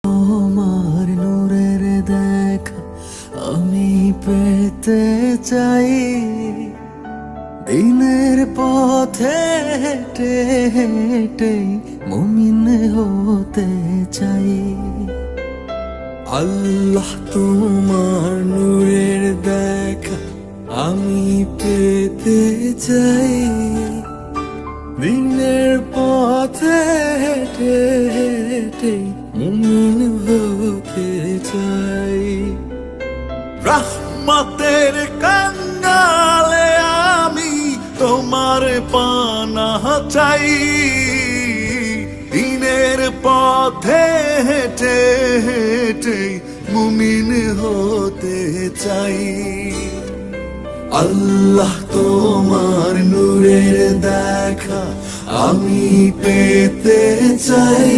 তোমার নূরের দেখা আমি পেতে চাই, দিনের পথে হেঁটে হেঁটে মুমিন হতে চাই। আল্লাহ তোমার নূরের দেখা আমি পেতে চাই, দিনের পথে হেঁটে হেঁটে মুমিন হতে চাই। রহমতের কাঙ্গালে আমি তোমার পানা চাই, দিনের পথে হেঁটে হেঁটে মুমিন হতে চাই। আল্লাহ তোমার নূরের দেখা আমি পেতে চাই।